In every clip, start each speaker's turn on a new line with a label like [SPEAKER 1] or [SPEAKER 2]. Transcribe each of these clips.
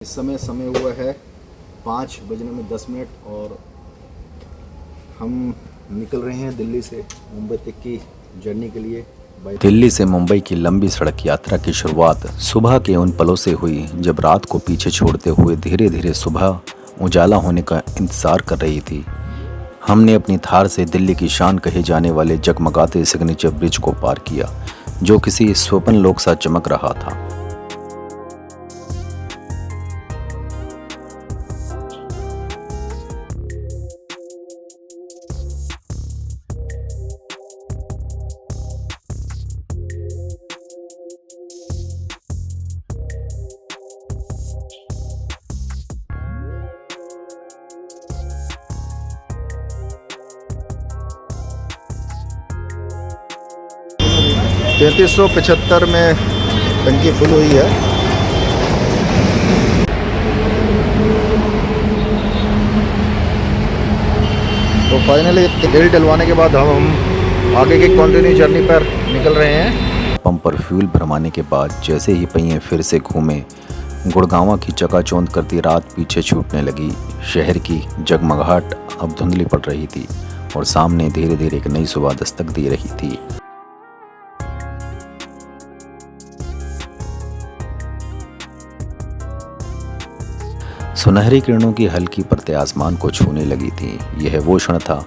[SPEAKER 1] इस समय हुआ है 5:10 और हम निकल रहे हैं दिल्ली से मुंबई तक की जर्नी के लिए।
[SPEAKER 2] दिल्ली से मुंबई की लंबी सड़क यात्रा की शुरुआत सुबह के उन पलों से हुई जब रात को पीछे छोड़ते हुए धीरे धीरे सुबह उजाला होने का इंतजार कर रही थी। हमने अपनी थार से दिल्ली की शान कहे जाने वाले जगमगाते सिग्नेचर ब्रिज को पार किया, जो किसी स्वप्न लोक सा चमक रहा था।
[SPEAKER 1] $3375 में टंकी फुल हुई है। तो फाइनली तेल डलवाने के बाद हम आगे की कंटिन्यू जर्नी पर निकल रहे हैं।
[SPEAKER 2] पंप पर फ्यूल भरवाने के बाद जैसे ही पहिए फिर से घूमे, गुड़गांवा की चकाचौंध करती रात पीछे छूटने लगी। शहर की जगमगाहट अब धुंधली पड़ रही थी और सामने धीरे धीरे एक नई सुबह दस्तक दे रही थी। सुनहरी किरणों की हल्की परतें आसमान को छूने लगी थी। यह वो क्षण था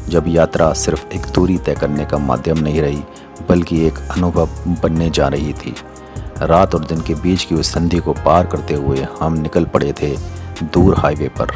[SPEAKER 2] जब यात्रा सिर्फ एक दूरी तय करने का माध्यम नहीं रही, बल्कि एक अनुभव बनने जा रही थी। रात और दिन के बीच की उस संधि को पार करते हुए हम निकल पड़े थे दूर हाईवे पर।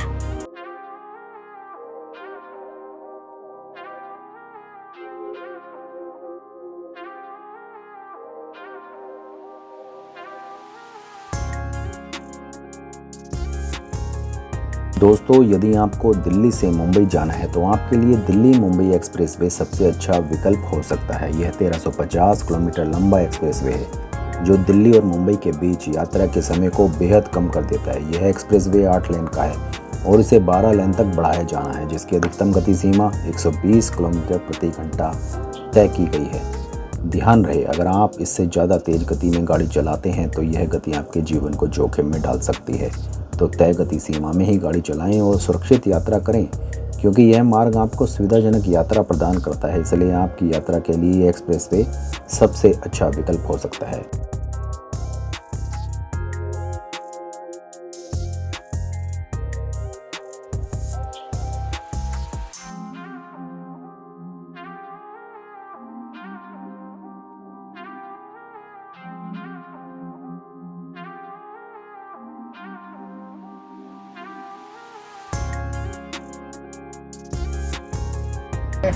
[SPEAKER 2] दोस्तों, यदि आपको दिल्ली से मुंबई जाना है तो आपके लिए दिल्ली मुंबई एक्सप्रेसवे सबसे अच्छा विकल्प हो सकता है। यह 1350 किलोमीटर लंबा एक्सप्रेसवे है जो दिल्ली और मुंबई के बीच यात्रा के समय को बेहद कम कर देता है। यह एक्सप्रेसवे 8 लेन का है और इसे 12 लेन तक बढ़ाया जाना है, जिसकी अधिकतम गति सीमा 120 किलोमीटर प्रति घंटा तय की गई है। ध्यान रहे, अगर आप इससे ज़्यादा तेज़ गति में गाड़ी चलाते हैं तो यह गति आपके जीवन को जोखिम में डाल सकती है। तो तय गति सीमा में ही गाड़ी चलाएं और सुरक्षित यात्रा करें, क्योंकि यह मार्ग आपको सुविधाजनक यात्रा प्रदान करता है। इसलिए आपकी यात्रा के लिए एक्सप्रेसवे सबसे अच्छा विकल्प हो सकता है।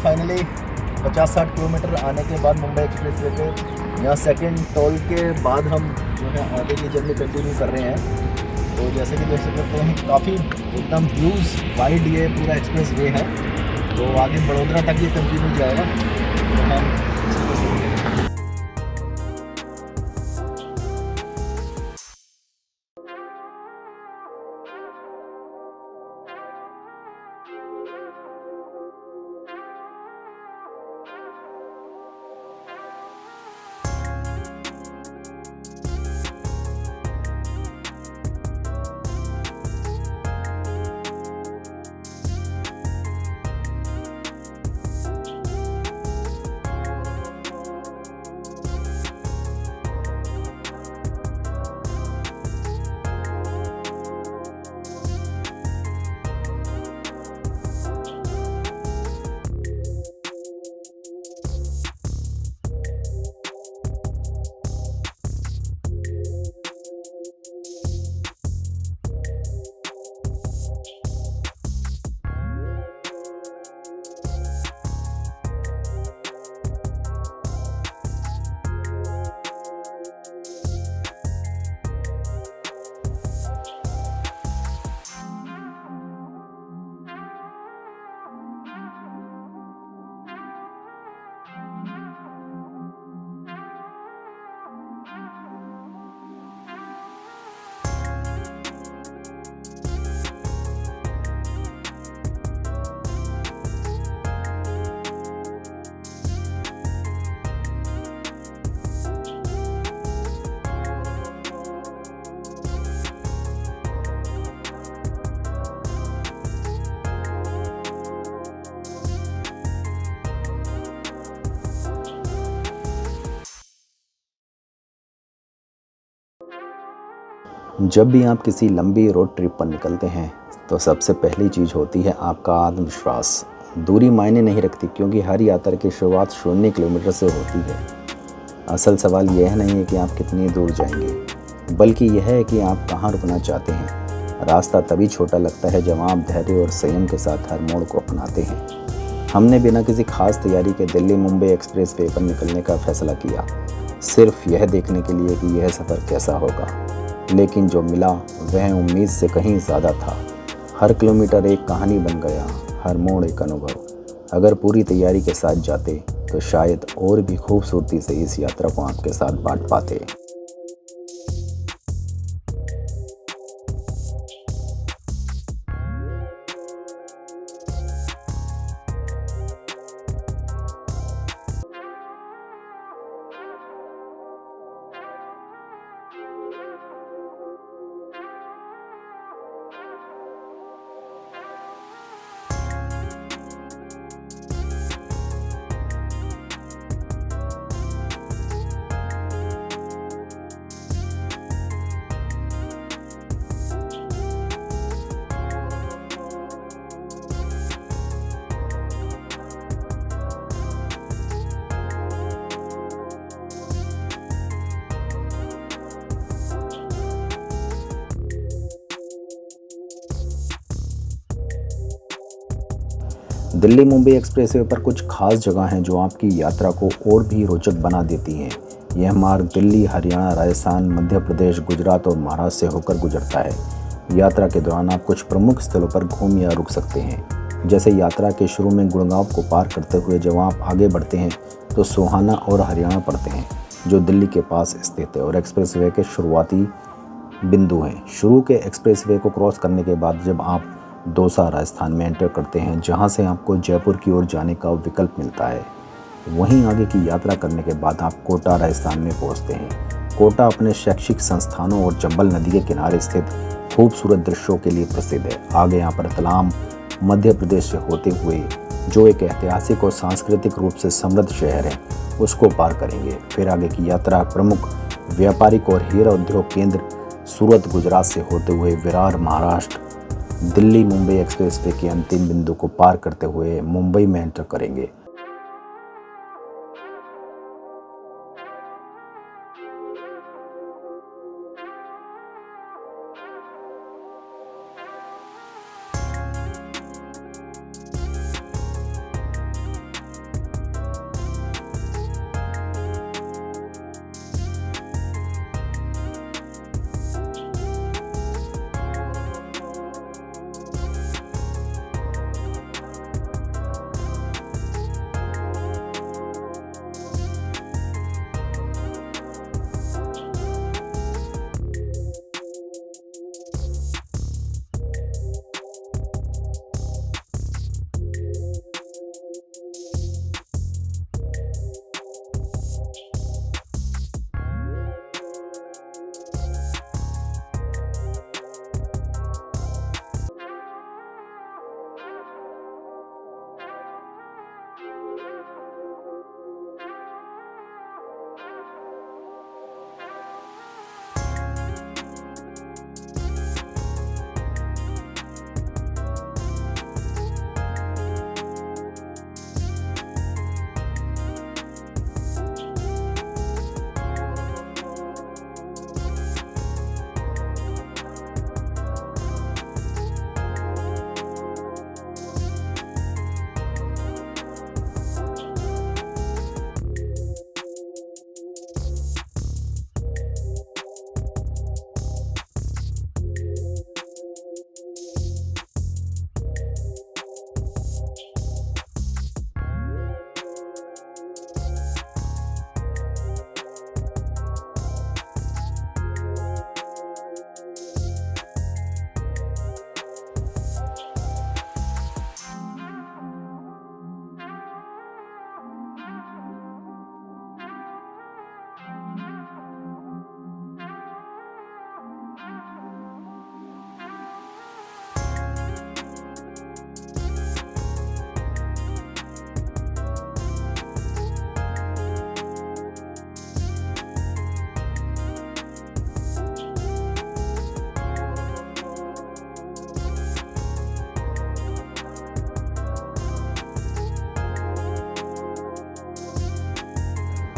[SPEAKER 1] फाइनली 50-60 किलोमीटर आने के बाद मुंबई एक्सप्रेसवे पे यहाँ सेकंड टोल के बाद हम जो है आगे की जर्नी कंटिन्यू कर रहे हैं। तो जैसे कि देख सकते हैं काफ़ी एकदम ब्लूज वाइड ये पूरा एक्सप्रेसवे है। तो आगे बड़ोदरा तक ये कंटिन्यू जाएगा। तो हम
[SPEAKER 2] जब भी आप किसी लंबी रोड ट्रिप पर निकलते हैं तो सबसे पहली चीज़ होती है आपका आत्मविश्वास। दूरी मायने नहीं रखती, क्योंकि हर यात्रा की शुरुआत 0 किलोमीटर से होती है। असल सवाल यह नहीं है कि आप कितनी दूर जाएंगे, बल्कि यह है कि आप कहाँ रुकना चाहते हैं। रास्ता तभी छोटा लगता है जब आप धैर्य और संयम के साथ हर मोड़ को अपनाते हैं। हमने बिना किसी खास तैयारी के दिल्ली मुंबई एक्सप्रेस वे पर निकलने का फैसला किया, सिर्फ यह देखने के लिए कि यह सफ़र कैसा होगा। लेकिन जो मिला वह उम्मीद से कहीं ज़्यादा था। हर किलोमीटर एक कहानी बन गया, हर मोड़ एक अनुभव। अगर पूरी तैयारी के साथ जाते तो शायद और भी खूबसूरती से इस यात्रा को आपके साथ बांट पाते। दिल्ली मुंबई एक्सप्रेसवे पर कुछ खास जगह हैं जो आपकी यात्रा को और भी रोचक बना देती हैं। यह मार्ग दिल्ली, हरियाणा, राजस्थान, मध्य प्रदेश, गुजरात और महाराष्ट्र से होकर गुजरता है। यात्रा के दौरान आप कुछ प्रमुख स्थलों पर घूम या रुक सकते हैं। जैसे यात्रा के शुरू में गुड़गांव को पार करते हुए जब आप आगे बढ़ते हैं तो सोहाना और हरियाणा पड़ते हैं, जो दिल्ली के पास स्थित है और एक्सप्रेसवे के शुरुआती बिंदु हैं। शुरू के एक्सप्रेसवे को क्रॉस करने के बाद जब आप दौसा राजस्थान में एंटर करते हैं, जहां से आपको जयपुर की ओर जाने का विकल्प मिलता है, वहीं आगे की यात्रा करने के बाद आप कोटा राजस्थान में पहुंचते हैं। कोटा अपने शैक्षिक संस्थानों और चंबल नदी के किनारे स्थित खूबसूरत दृश्यों के लिए प्रसिद्ध है। आगे यहाँ पर रतलाम मध्य प्रदेश से होते हुए, जो एक ऐतिहासिक और सांस्कृतिक रूप से समृद्ध शहर है, उसको पार करेंगे। फिर आगे की यात्रा प्रमुख व्यापारिक और हीरा उद्योग केंद्र सूरत गुजरात से होते हुए विरार महाराष्ट्र, दिल्ली मुंबई एक्सप्रेसवे के अंतिम बिंदु को पार करते हुए मुंबई में एंटर करेंगे।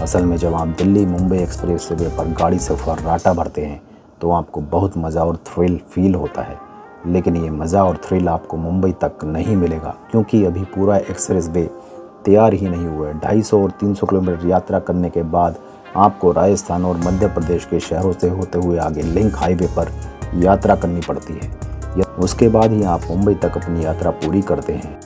[SPEAKER 2] असल में जब आप दिल्ली मुंबई एक्सप्रेसवे पर गाड़ी से फर्राटा भरते हैं तो आपको बहुत मज़ा और थ्रिल फील होता है। लेकिन ये मज़ा और थ्रिल आपको मुंबई तक नहीं मिलेगा, क्योंकि अभी पूरा एक्सप्रेसवे तैयार ही नहीं हुआ है। 250 और 300 किलोमीटर यात्रा करने के बाद आपको राजस्थान और मध्य प्रदेश के शहरों से होते हुए आगे लिंक हाईवे पर यात्रा करनी पड़ती है। उसके बाद ही आप मुंबई तक अपनी यात्रा पूरी करते हैं।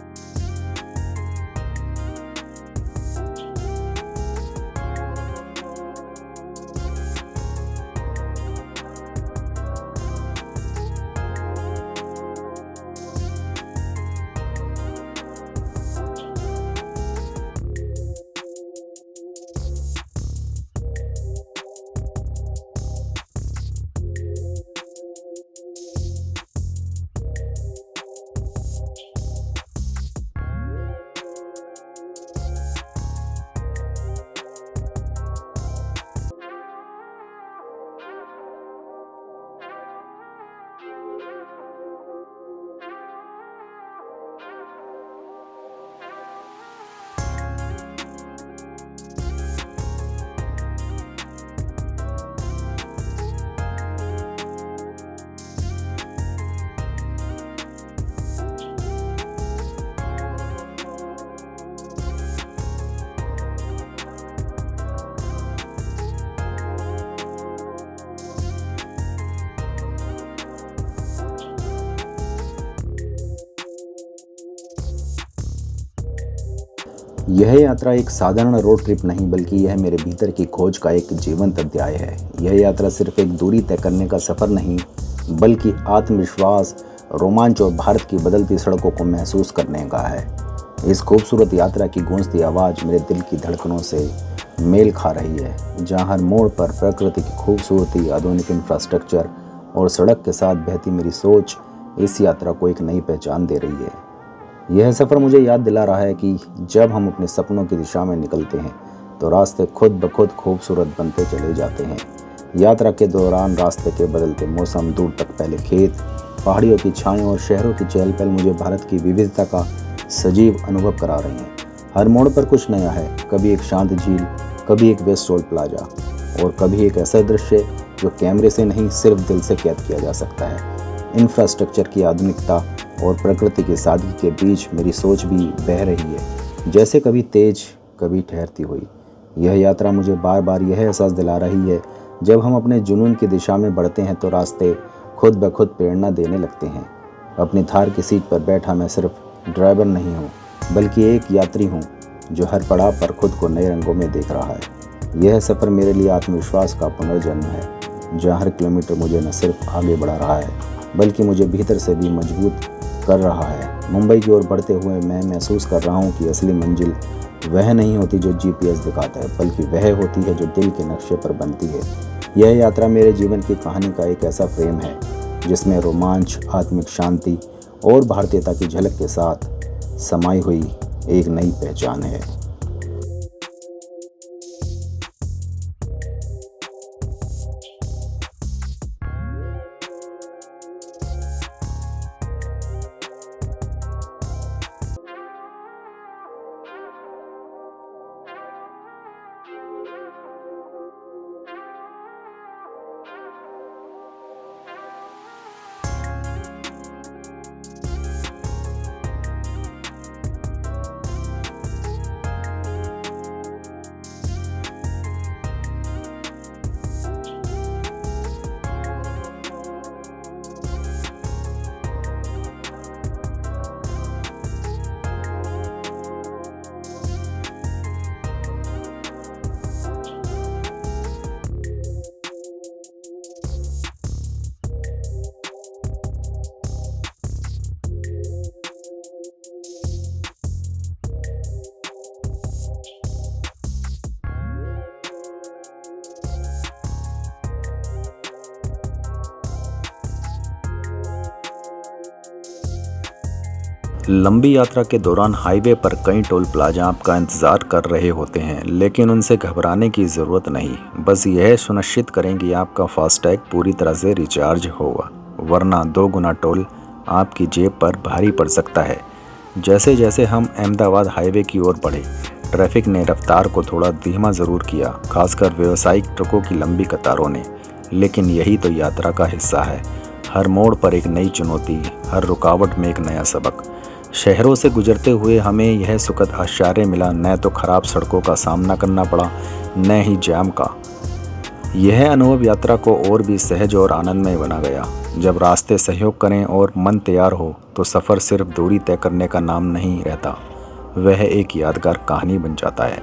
[SPEAKER 2] यह यात्रा एक साधारण रोड ट्रिप नहीं, बल्कि यह मेरे भीतर की खोज का एक जीवंत अध्याय है। यह यात्रा सिर्फ एक दूरी तय करने का सफ़र नहीं, बल्कि आत्मविश्वास, रोमांच और भारत की बदलती सड़कों को महसूस करने का है। इस खूबसूरत यात्रा की गूंजती आवाज़ मेरे दिल की धड़कनों से मेल खा रही है, जहाँ हर मोड़ पर प्रकृति की खूबसूरती, आधुनिक इंफ्रास्ट्रक्चर और सड़क के साथ बहती मेरी सोच इस यात्रा को एक नई पहचान दे रही है। यह सफ़र मुझे याद दिला रहा है कि जब हम अपने सपनों की दिशा में निकलते हैं तो रास्ते खुद ब खुद खूबसूरत बनते चले जाते हैं। यात्रा के दौरान रास्ते के बदलते मौसम, दूर तक फैले खेत, पहाड़ियों की छाएं और शहरों की चहल पहल मुझे भारत की विविधता का सजीव अनुभव करा रही हैं। हर मोड़ पर कुछ नया है, कभी एक शांत झील, कभी एक वेस्ट टोल प्लाजा और कभी एक ऐसा दृश्य जो कैमरे से नहीं सिर्फ दिल से कैद किया जा सकता है। इंफ्रास्ट्रक्चर की आधुनिकता और प्रकृति की सादगी के बीच मेरी सोच भी बह रही है, जैसे कभी तेज कभी ठहरती हुई। यह यात्रा मुझे बार बार यह एहसास दिला रही है, जब हम अपने जुनून की दिशा में बढ़ते हैं तो रास्ते खुद ब खुद प्रेरणा देने लगते हैं। अपनी थार की सीट पर बैठा मैं सिर्फ ड्राइवर नहीं हूँ, बल्कि एक यात्री हूँ जो हर पड़ाव पर खुद को नए रंगों में देख रहा है। यह सफ़र मेरे लिए आत्मविश्वास का पुनर्जन्म है, जहाँ हर किलोमीटर मुझे न सिर्फ आगे बढ़ा रहा है, बल्कि मुझे भीतर से भी मजबूत कर रहा है। मुंबई की ओर बढ़ते हुए मैं महसूस कर रहा हूँ कि असली मंजिल वह नहीं होती जो GPS दिखाता है, बल्कि वह होती है जो दिल के नक्शे पर बनती है। यह यात्रा मेरे जीवन की कहानी का एक ऐसा फ्रेम है जिसमें रोमांच, आत्मिक शांति और भारतीयता की झलक के साथ समाई हुई एक नई पहचान है। लंबी यात्रा के दौरान हाईवे पर कई टोल प्लाजा आपका इंतज़ार कर रहे होते हैं, लेकिन उनसे घबराने की ज़रूरत नहीं। बस यह सुनिश्चित करें कि आपका फास्टैग पूरी तरह से रिचार्ज होगा, वरना 2 गुना टोल आपकी जेब पर भारी पड़ सकता है। जैसे जैसे हम अहमदाबाद हाईवे की ओर बढ़े, ट्रैफिक ने रफ्तार को थोड़ा धीमा ज़रूर किया, खासकर व्यावसायिक ट्रकों की लंबी कतारों ने। लेकिन यही तो यात्रा का हिस्सा है। हर मोड़ पर एक नई चुनौती, हर रुकावट में एक नया सबक। शहरों से गुजरते हुए हमें यह सुखद आश्चर्य मिला, न तो खराब सड़कों का सामना करना पड़ा, न ही जाम का। यह अनुभव यात्रा को और भी सहज और आनंदमय बना गया। जब रास्ते सहयोग करें और मन तैयार हो तो सफ़र सिर्फ दूरी तय करने का नाम नहीं रहता, वह एक यादगार कहानी बन जाता है।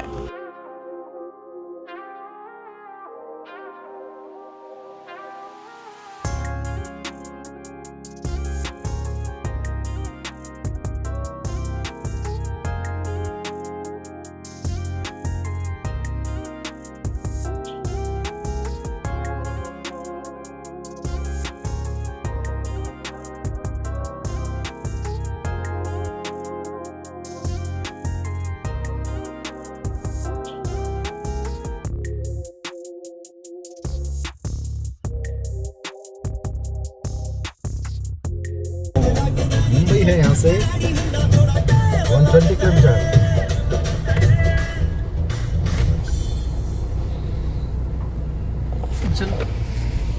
[SPEAKER 1] मुंबई है यहाँ से 120 किलोमीटर।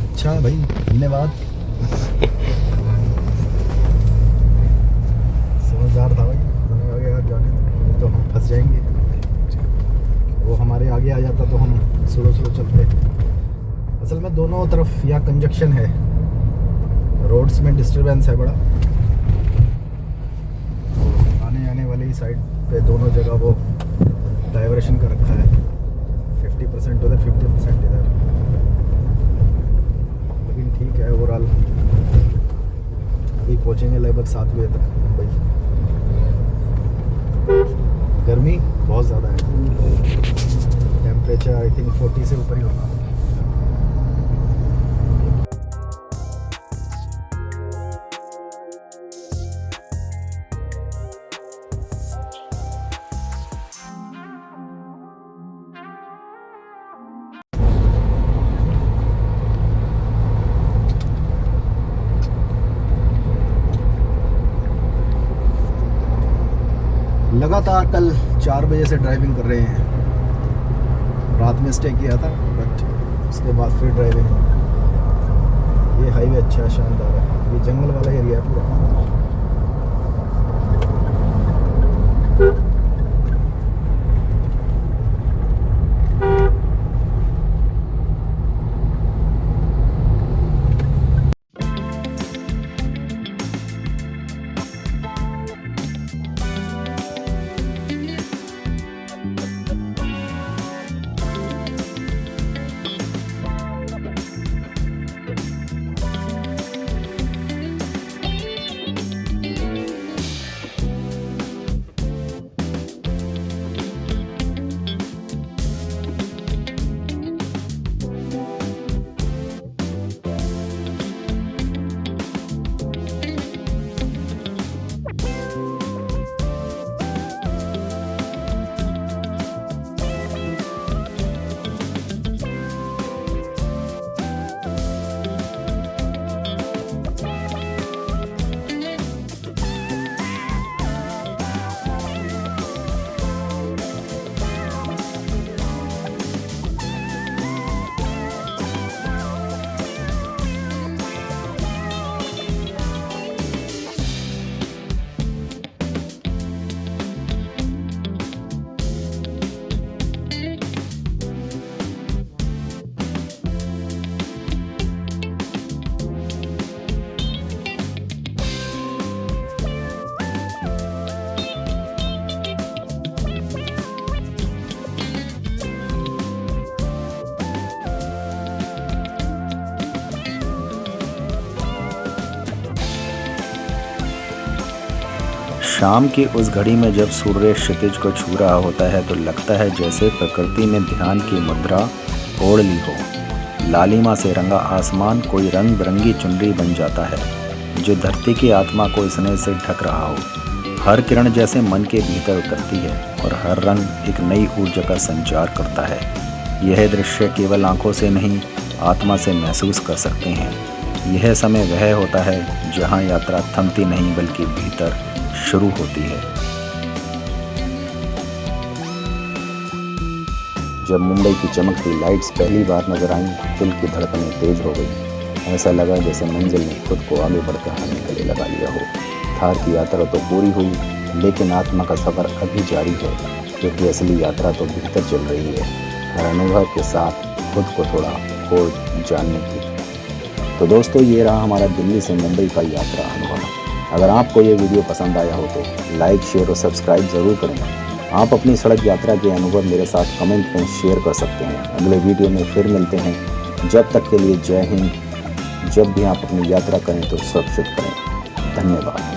[SPEAKER 1] अच्छा भाई, धन्यवाद। समझदार था भाई, मैंने आगे यार जाने दो, तो हम फंस जाएंगे। वो हमारे आगे आ जाता तो हम स्लो स्लो चलते। असल में दोनों तरफ यहाँ कंजक्शन है, रोड्स में डिस्टरबेंस है बड़ा। आने आने वाली साइड पे दोनों जगह वो डाइवर्शन कर रखा है, 50% उधर 50% इधर। लेकिन ठीक है, ओवरऑल अभी पहुँचेंगे लगभग 7 बजे तक मुंबई। गर्मी बहुत ज़्यादा है, टेम्परेचर आई थिंक 40 से ऊपर ही होगा। लगातार कल 4 बजे से ड्राइविंग कर रहे हैं। रात में स्टे किया था, बट उसके बाद फिर ड्राइविंग। ये हाईवे अच्छा है, शानदार है। ये जंगल वाला एरिया है पूरा।
[SPEAKER 2] शाम की उस घड़ी में जब सूर्य क्षितिज को छू रहा होता है तो लगता है जैसे प्रकृति ने ध्यान की मुद्रा ओढ़ ली हो। लालिमा से रंगा आसमान कोई रंग बिरंगी चुनरी बन जाता है जो धरती की आत्मा को स्नेह से ढक रहा हो। हर किरण जैसे मन के भीतर उतरती है और हर रंग एक नई ऊर्जा का संचार करता है। यह दृश्य केवल आंखों से नहीं, आत्मा से महसूस कर सकते हैं। यह समय वह होता है जहाँ यात्रा थमती नहीं बल्कि भीतर शुरू होती है। जब मुंबई की चमकती लाइट्स पहली बार नजर आईं, दिल की धड़कनें तेज हो गई। ऐसा लगा जैसे मंजिल ने खुद को आगे बढ़कर हमें गले लगा लिया हो। थार की यात्रा तो पूरी हुई, लेकिन आत्मा का सफ़र अभी जारी है, क्योंकि असली यात्रा तो भीतर चल रही है, हर अनुभव के साथ खुद को थोड़ा और जानने की। तो दोस्तों, ये रहा हमारा दिल्ली से मुंबई का यात्रा अनुभव। अगर आपको ये वीडियो पसंद आया हो तो लाइक, शेयर और सब्सक्राइब ज़रूर करें। आप अपनी सड़क यात्रा के अनुभव मेरे साथ कमेंट में शेयर कर सकते हैं। अगले वीडियो में फिर मिलते हैं। जब तक के लिए जय हिंद। जब भी आप अपनी यात्रा करें तो सुरक्षित करें। धन्यवाद।